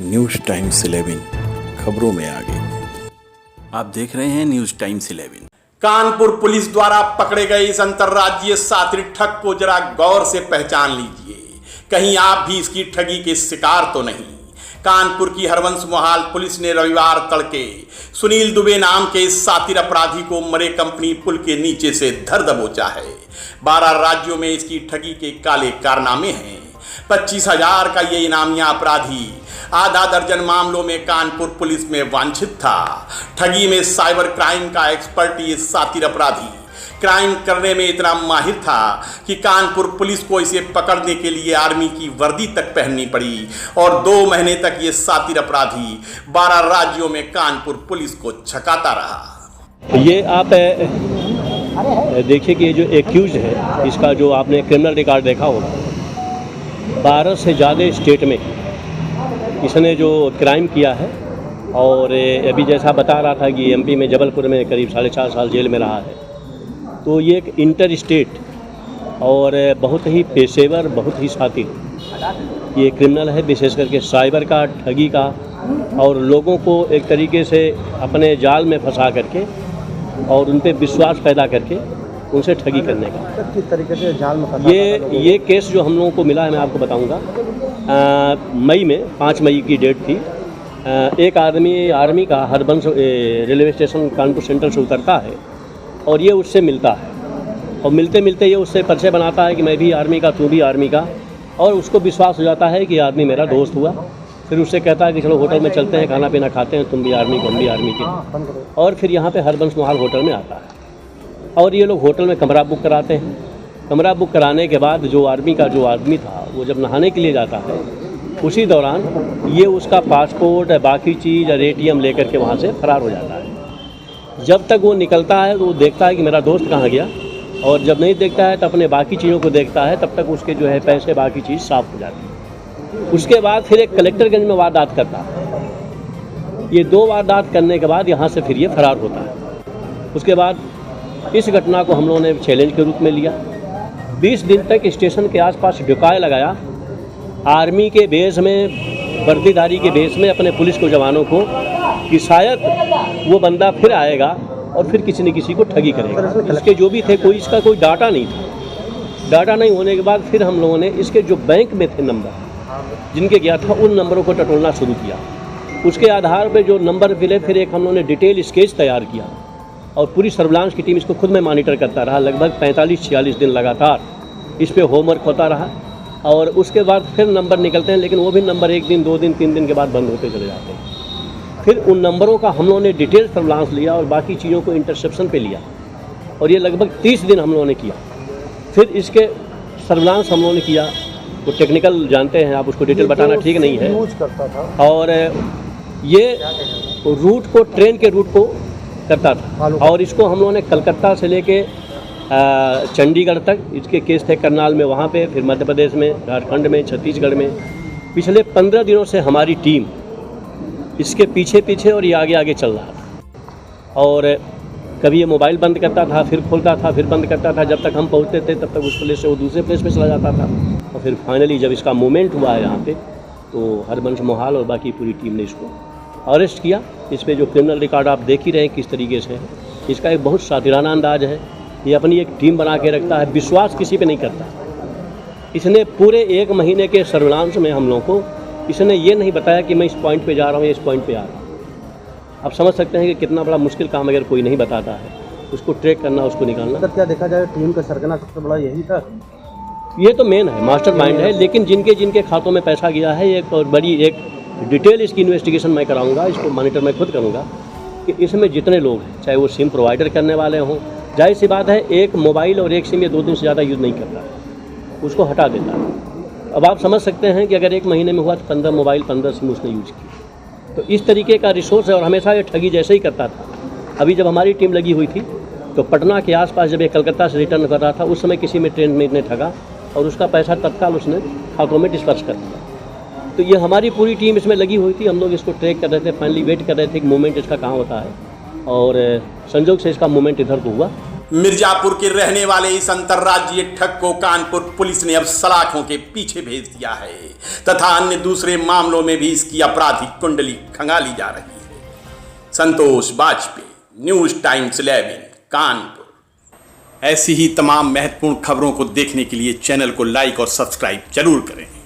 News times 11 खबरों में आगे। आप देख रहे हैं न्यूज़ टाइम्स 11। कानपुर पुलिस द्वारा पकड़े गए इस अंतर्राज्यीय सातिर ठग को जरा गौर से पहचान लीजिए, कहीं आप भी इसकी ठगी के शिकार तो नहीं। कानपुर की हरबंस मोहाल पुलिस ने रविवार तड़के सुनील दुबे नाम के इस सातिर अपराधी को मरे कंपनी पुल के नीचे से धर दबोचा है। 12 राज्यों में इसकी ठगी के काले कारनामे हैं। 25,000 का ये इनामिया अपराधी आधा दर्जन मामलों में कानपुर पुलिस में वांछित था। ठगी में साइबर क्राइम का एक्सपर्ट ये सातिर अपराधी क्राइम करने में इतना माहिर था कि कानपुर पुलिस को इसे पकड़ने के लिए आर्मी की वर्दी तक पहननी पड़ी और 2 महीने तक ये सातिर अपराधी 12 राज्यों में कानपुर पुलिस को छकाता रहा। ये आप देखिए कि ये जो एक्यूज है, इसका जो आपने क्रिमिनल रिकॉर्ड देखा होगा, 12 से ज़्यादा स्टेट में इसने जो क्राइम किया है। और अभी जैसा बता रहा था कि एमपी में जबलपुर में करीब 4.5 साल जेल में रहा है। तो ये एक इंटर स्टेट और बहुत ही पेशेवर, बहुत ही शातिर ये क्रिमिनल है, विशेष करके साइबर का, ठगी का, और लोगों को एक तरीके से अपने जाल में फंसा करके और उन पर विश्वास पैदा करके उनसे ठगी करने का। किस तरीके से जाल में फंसा? ये केस जो हम लोगों को मिला है, मैं आपको बताऊंगा। मई में 5 मई की डेट थी। एक आदमी आर्मी का Harbans railway station Kanpur central से उतरता है और ये उससे मिलता है और मिलते मिलते ये उससे परिचय बनाता है कि मैं भी आर्मी का, तू भी आर्मी का, और उसको विश्वास हो जाता है कि आदमी मेरा दोस्त हुआ। फिर उससे कहता है कि चलो होटल में चलते हैं, खाना पीना खाते हैं, तुम भी आर्मी को, हम भी आर्मी के। और फिर यहाँ पे हरबंस मोहाल होटल में आता है और ये लोग होटल में कमरा बुक कराते हैं। कमरा बुक कराने के बाद जो आर्मी का जो आदमी था वो जब नहाने के लिए जाता है, उसी दौरान ये उसका पासपोर्ट, बाकी चीज़ और ATM लेकर के वहाँ से फरार हो जाता है। जब तक वो निकलता है तो वो देखता है कि मेरा दोस्त कहाँ गया, और जब नहीं देखता है तो अपने बाकी चीज़ों को देखता है, तब तक उसके जो है पैसे, बाकी चीज़ साफ हो जाती है। उसके बाद फिर एक कलेक्टरगंज में वारदात करता है। ये 2 वारदात करने के बाद यहाँ से फिर ये फरार होता है। उसके बाद इस घटना को हम लोगों ने चैलेंज के रूप में लिया। 20 दिन तक स्टेशन के आसपास ढुकाए लगाया, आर्मी के बेस में, वर्दीधारी के बेस में अपने पुलिस को, जवानों को, कि शायद वो बंदा फिर आएगा और फिर किसी न किसी को ठगी करेगा। इसके जो भी थे, कोई इसका कोई डाटा नहीं था। डाटा नहीं होने के बाद फिर हम लोगों ने इसके जो बैंक में थे नंबर जिनके गया था, उन नंबरों को टटोलना शुरू किया। उसके आधार पर जो नंबर मिले, फिर एक हम लोगों ने डिटेल स्केच तैयार किया और पूरी सर्विलांस की टीम इसको खुद में मॉनिटर करता रहा। लगभग 45-46 दिन लगातार इस पे होमवर्क होता रहा। और उसके बाद फिर नंबर निकलते हैं, लेकिन वो भी नंबर 1 दिन, 2 दिन, 3 दिन के बाद बंद होते चले जाते हैं। फिर उन नंबरों का हम लोगों ने डिटेल सर्विलांस लिया और बाकी चीज़ों को इंटरसेप्शन पे लिया, और ये लगभग 30 दिन हम लोगों ने किया। फिर इसके सर्विलांस हम लोगों ने किया। वो टेक्निकल जानते हैं आप, उसको डिटेल बताना ठीक नहीं है। यूज करता था और ये रूट को, ट्रेन के रूट को करता था। और इसको हम लोगों ने कलकत्ता से लेके चंडीगढ़ तक इसके केस थे, करनाल में, वहाँ पे, फिर मध्य प्रदेश में, झारखंड में, छत्तीसगढ़ में। पिछले 15 दिनों से हमारी टीम इसके पीछे पीछे और ये आगे आगे चल रहा था। और कभी ये मोबाइल बंद करता था, फिर खोलता था, फिर बंद करता था। जब तक हम पहुँचते थे तब तक उस प्लेस से वो दूसरे प्लेस पे चला जाता था। और फिर फाइनली जब इसका मूवमेंट हुआ है यहाँ पे, तो हरबंस मोहाल और बाकी पूरी टीम ने इसको अरेस्ट किया। इस पर जो क्रिमिनल रिकॉर्ड आप देख ही रहे हैं किस तरीके से है। इसका एक बहुत सातिराना अंदाज है। ये अपनी एक टीम बना के रखता है, विश्वास किसी पे नहीं करता। इसने पूरे 1 महीने के सर्विलांस में हम लोगों को इसने ये नहीं बताया कि मैं इस पॉइंट पे जा रहा हूँ या इस पॉइंट पे आ रहा हूँ। आप समझ सकते हैं कि कितना बड़ा मुश्किल काम अगर कोई नहीं बताता है, उसको ट्रैक करना, उसको निकालना। क्या देखा जाए, टीम का सरगना सबसे बड़ा यही था। ये तो मेन है, मास्टर माइंड है। लेकिन जिनके जिनके खातों में पैसा गया है, एक और बड़ी एक डिटेल इसकी इन्वेस्टिगेशन मैं कराऊंगा, इसको मॉनिटर मैं खुद करूंगा कि इसमें जितने लोग हैं, चाहे वो सिम प्रोवाइडर करने वाले हों, जाहिर सी बात है, एक मोबाइल और एक सिम ये 2 दिन से ज़्यादा यूज़ नहीं करता, उसको हटा देता है। अब आप समझ सकते हैं कि अगर 1 महीने में हुआ तो 15 मोबाइल, 15 सिम उसने यूज की। तो इस तरीके का रिसोर्स है और हमेशा ये ठगी जैसे ही करता था। अभी जब हमारी टीम लगी हुई थी तो पटना के आसपास जब ये कलकत्ता से रिटर्न कर रहा था, उस समय किसी में ट्रेन में इतने ठगा और उसका पैसा तत्काल उसने खातों में डिस्पर्स कर दिया। तो ये हमारी पूरी टीम इसमें लगी हुई थी। हम लोग इसको ट्रैक कर रहे थे, फाइनली वेट कर रहे थे कि मूवमेंट इसका कहाँ होता है, और संजोग से इसका मूवमेंट इधर को हुआ मिर्जापुर के रहने वाले इस अंतर्राज्यीय ठग को कानपुर पुलिस ने अब सलाखों के पीछे भेज दिया है तथा अन्य दूसरे मामलों में भी इसकी आपराधिक कुंडली खंगाली जा रही है। संतोष वाजपेयी, न्यूज टाइम्स 11, कानपुर। ऐसी ही तमाम महत्वपूर्ण खबरों को देखने के लिए चैनल को लाइक और सब्सक्राइब जरूर करें।